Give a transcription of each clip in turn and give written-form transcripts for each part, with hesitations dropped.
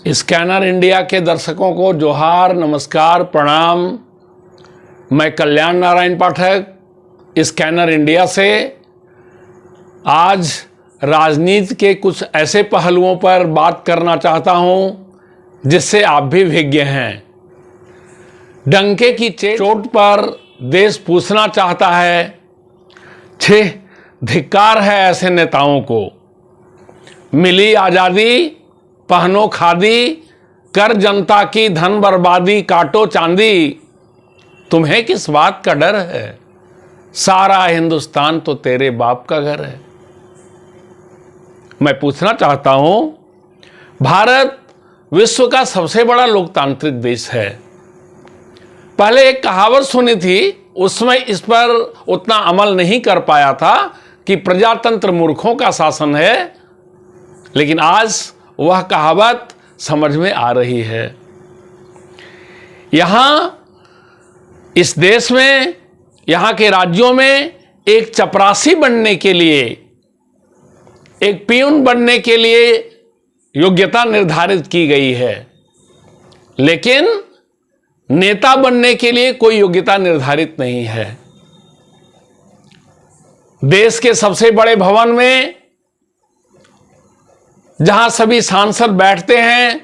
Scanner India के दर्शकों को जोहार, नमस्कार, प्रणाम। मैं कल्याण नारायण पाठक स्कैनर इंडिया से आज राजनीति के कुछ ऐसे पहलुओं पर बात करना चाहता हूं जिससे आप भी विज्ञ हैं। डंके की चोट पर देश पूछना चाहता है, छे धिक्कार है ऐसे नेताओं को। मिली आज़ादी, पहनो खादी, कर जनता की धन बर्बादी, काटो चांदी, तुम्हें किस बात का डर है? सारा हिंदुस्तान तो तेरे बाप का घर है। मैं पूछना चाहता हूं, भारत विश्व का सबसे बड़ा लोकतांत्रिक देश है। पहले एक कहावत सुनी थी, उसमें इस पर उतना अमल नहीं कर पाया था कि प्रजातंत्र मूर्खों का शासन है, लेकिन आज वह कहावत समझ में आ रही है। यहां इस देश में, यहां के राज्यों में एक चपरासी बनने के लिए, एक पियून बनने के लिए योग्यता निर्धारित की गई है, लेकिन नेता बनने के लिए कोई योग्यता निर्धारित नहीं है। देश के सबसे बड़े भवन में जहां सभी सांसद बैठते हैं,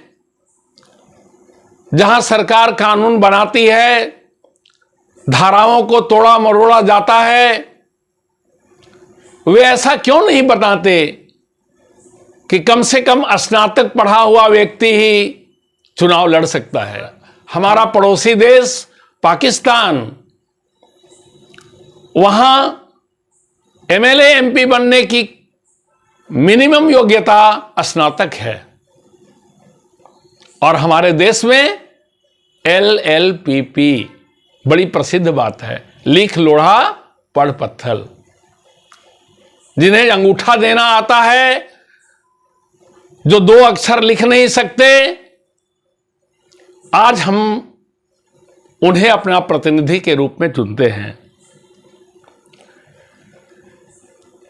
जहां सरकार कानून बनाती है, धाराओं को तोड़ा मरोड़ा जाता है, वे ऐसा क्यों नहीं बताते कि कम से कम स्नातक पढ़ा हुआ व्यक्ति ही चुनाव लड़ सकता है? हमारा पड़ोसी देश पाकिस्तान, वहां एमएलए एमपी बनने की मिनिमम योग्यता स्नातक है, और हमारे देश में LLPP बड़ी प्रसिद्ध बात है, लिख लोढ़ा पढ़ पत्थर। जिन्हें अंगूठा देना आता है, जो 2 अक्षर लिख नहीं सकते, आज हम उन्हें अपना प्रतिनिधि के रूप में चुनते हैं।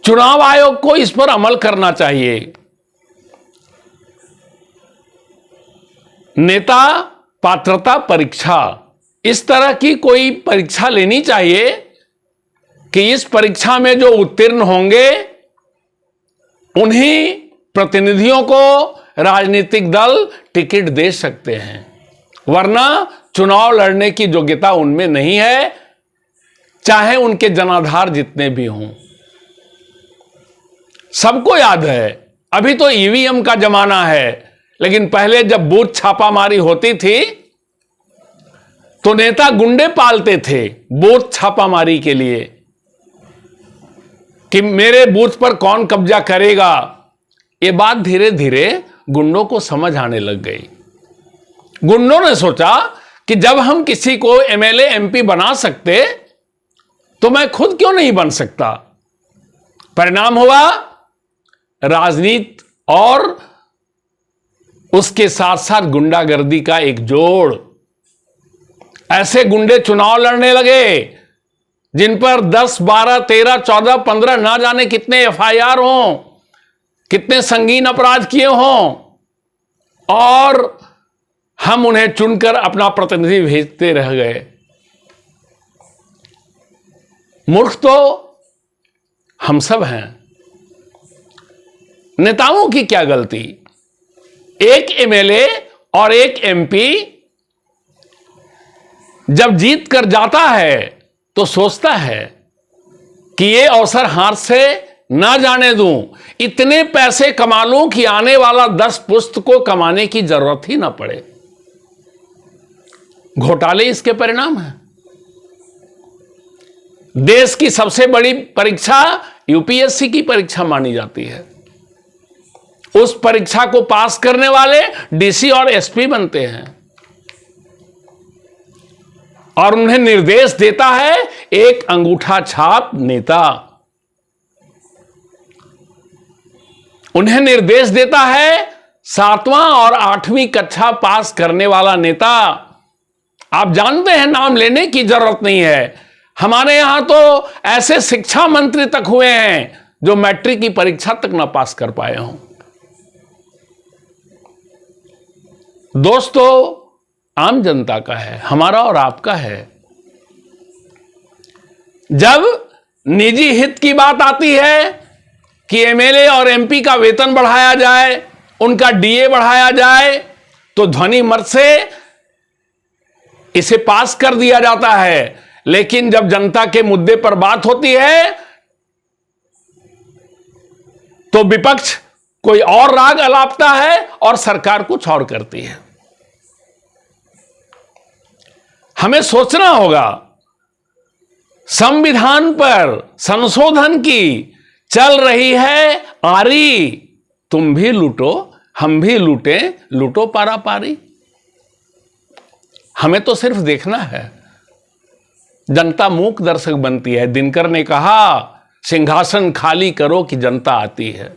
चुनाव आयोग को इस पर अमल करना चाहिए। नेता पात्रता परीक्षा, इस तरह की कोई परीक्षा लेनी चाहिए कि इस परीक्षा में जो उत्तीर्ण होंगे उन्हीं प्रतिनिधियों को राजनीतिक दल टिकट दे सकते हैं, वरना चुनाव लड़ने की योग्यता उनमें नहीं है, चाहे उनके जनाधार जितने भी हों। सबको याद है, अभी तो ईवीएम का जमाना है, लेकिन पहले जब बूथ छापामारी होती थी तो नेता गुंडे पालते थे बूथ छापामारी के लिए कि मेरे बूथ पर कौन कब्जा करेगा। ये बात धीरे धीरे गुंडों को समझ आने लग गई। गुंडों ने सोचा कि जब हम किसी को एमएलए एमपी बना सकते तो मैं खुद क्यों नहीं बन सकता। परिणाम हुआ राजनीति और उसके साथ साथ गुंडागर्दी का एक जोड़। ऐसे गुंडे चुनाव लड़ने लगे जिन पर 10, 12, 13, 14, 15 ना जाने कितने FIR हों, कितने संगीन अपराध किए हों, और हम उन्हें चुनकर अपना प्रतिनिधि भेजते रह गए। मूर्ख तो हम सब हैं। नेताओं की क्या गलती? एक एमएलए और एक एमपी जब जीत कर जाता है तो सोचता है कि ये अवसर हाथ से ना जाने दूं, इतने पैसे कमा लूं कि आने वाला 10 पुश्त को कमाने की जरूरत ही ना पड़े। घोटाले इसके परिणाम हैं। देश की सबसे बड़ी परीक्षा यूपीएससी की परीक्षा मानी जाती है। उस परीक्षा को पास करने वाले डीसी और एसपी बनते हैं, और उन्हें निर्देश देता है एक अंगूठा छाप नेता। उन्हें निर्देश देता है 7वां और 8वीं कक्षा पास करने वाला नेता। आप जानते हैं, नाम लेने की जरूरत नहीं है, हमारे यहां तो ऐसे शिक्षा मंत्री तक हुए हैं जो मैट्रिक की परीक्षा तक ना पास कर पाए हों। दोस्तों आम जनता का है, हमारा और आपका है। जब निजी हित की बात आती है कि एमएलए और एमपी का वेतन बढ़ाया जाए, उनका डीए बढ़ाया जाए, तो ध्वनि मत से इसे पास कर दिया जाता है। लेकिन जब जनता के मुद्दे पर बात होती है तो विपक्ष कोई और राग अलापता है और सरकार कुछ और करती है। हमें सोचना होगा, संविधान पर संशोधन की चल रही है आरी, तुम भी लूटो हम भी लूटे, लूटो पारा पारी। हमें तो सिर्फ देखना है। जनता मूक दर्शक बनती है। दिनकर ने कहा, सिंहासन खाली करो कि जनता आती है।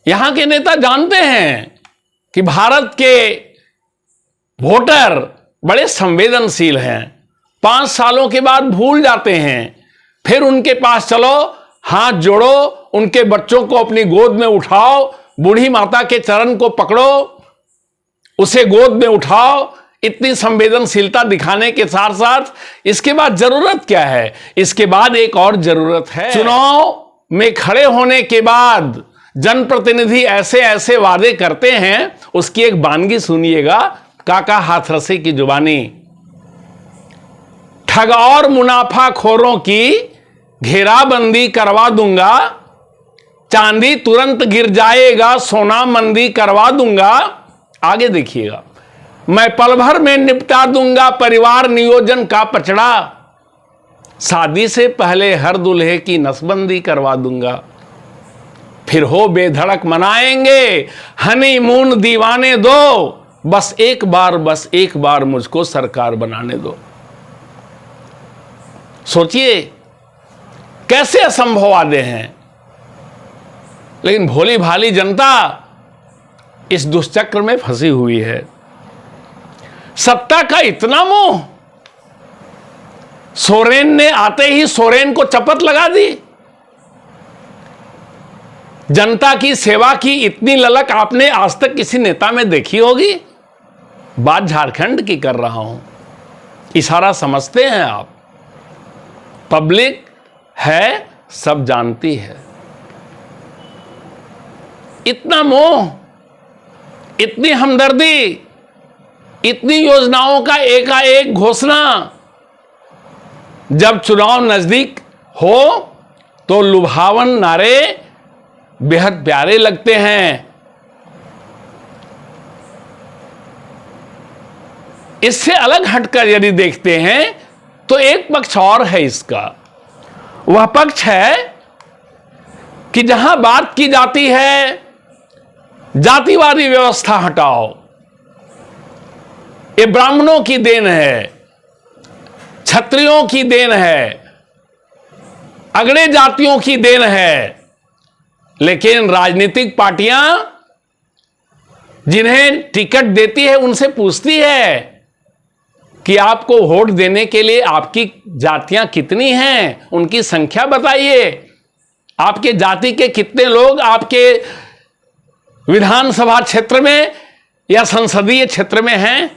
यहां के नेता जानते हैं कि भारत के वोटर बड़े संवेदनशील हैं। 5 सालों के बाद भूल जाते हैं। फिर उनके पास चलो, हाथ जोड़ो, उनके बच्चों को अपनी गोद में उठाओ, बूढ़ी माता के चरण को पकड़ो, उसे गोद में उठाओ। इतनी संवेदनशीलता दिखाने के साथ साथ इसके बाद जरूरत क्या है? इसके बाद एक और जरूरत है। चुनाव में खड़े होने के बाद जनप्रतिनिधि ऐसे ऐसे वादे करते हैं, उसकी एक वानगी सुनिएगा, काका हाथरसी की जुबानी। ठग और मुनाफाखोरों की घेराबंदी करवा दूंगा, चांदी तुरंत गिर जाएगा, सोना मंदी करवा दूंगा। आगे देखिएगा, मैं पल भर में निपटा दूंगा परिवार नियोजन का पचड़ा, शादी से पहले हर दूल्हे की नसबंदी करवा दूंगा, फिर हो बेधड़क मनाएंगे हनीमून दीवाने दो, बस एक बार मुझको सरकार बनाने दो। सोचिए कैसे असंभव वादे हैं, लेकिन भोली भाली जनता इस दुष्चक्र में फंसी हुई है। सत्ता का इतना मोह, सोरेन ने आते ही सोरेन को चपत लगा दी। जनता की सेवा की इतनी ललक आपने आज तक किसी नेता में देखी होगी? बात झारखंड की कर रहा हूं, इशारा समझते हैं आप। पब्लिक है, सब जानती है। इतना मोह, इतनी हमदर्दी, इतनी योजनाओं का एकाएक घोषणा। जब चुनाव नजदीक हो तो लुभावन नारे बेहद प्यारे लगते हैं। इससे अलग हटकर यदि देखते हैं तो एक पक्ष और है इसका। वह पक्ष है कि जहां बात की जाती है जातिवादी व्यवस्था हटाओ, ये ब्राह्मणों की देन है, क्षत्रियों की देन है, अगड़े जातियों की देन है। लेकिन राजनीतिक पार्टियां जिन्हें टिकट देती है उनसे पूछती है कि आपको वोट देने के लिए आपकी जातियां कितनी हैं, उनकी संख्या बताइए। आपके जाति के कितने लोग आपके विधानसभा क्षेत्र में या संसदीय क्षेत्र में हैं?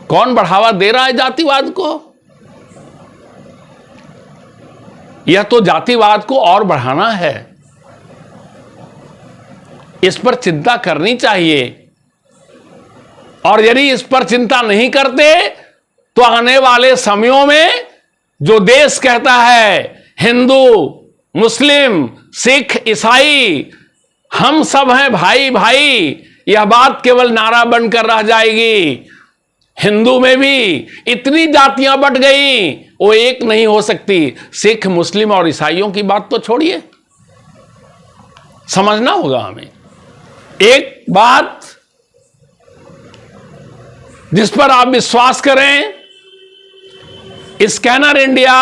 कौन बढ़ावा दे रहा है जातिवाद को? यह तो जातिवाद को और बढ़ाना है। इस पर चिंता करनी चाहिए। और यदि इस पर चिंता नहीं करते तो आने वाले समयों में जो देश कहता है हिंदू, मुस्लिम, सिख, ईसाई हम सब हैं भाई भाई, यह बात केवल नारा बनकर रह जाएगी। हिंदू में भी इतनी जातियां बट गई, वो एक नहीं हो सकती। सिख, मुस्लिम और ईसाइयों की बात तो छोड़िए, समझना होगा हमें। एक बात जिस पर आप विश्वास करें, स्कैनर इंडिया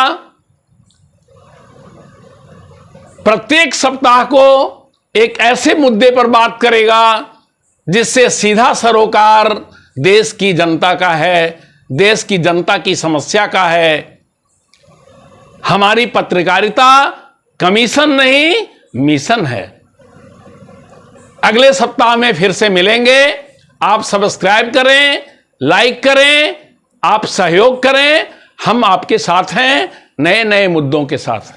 प्रत्येक सप्ताह को एक ऐसे मुद्दे पर बात करेगा जिससे सीधा सरोकार देश की जनता का है, देश की जनता की समस्या का है। हमारी पत्रकारिता कमीशन नहीं, मिशन है। अगले सप्ताह में फिर से मिलेंगे। आप सब्सक्राइब करें, लाइक करें, आप सहयोग करें। हम आपके साथ हैं नए नए मुद्दों के साथ।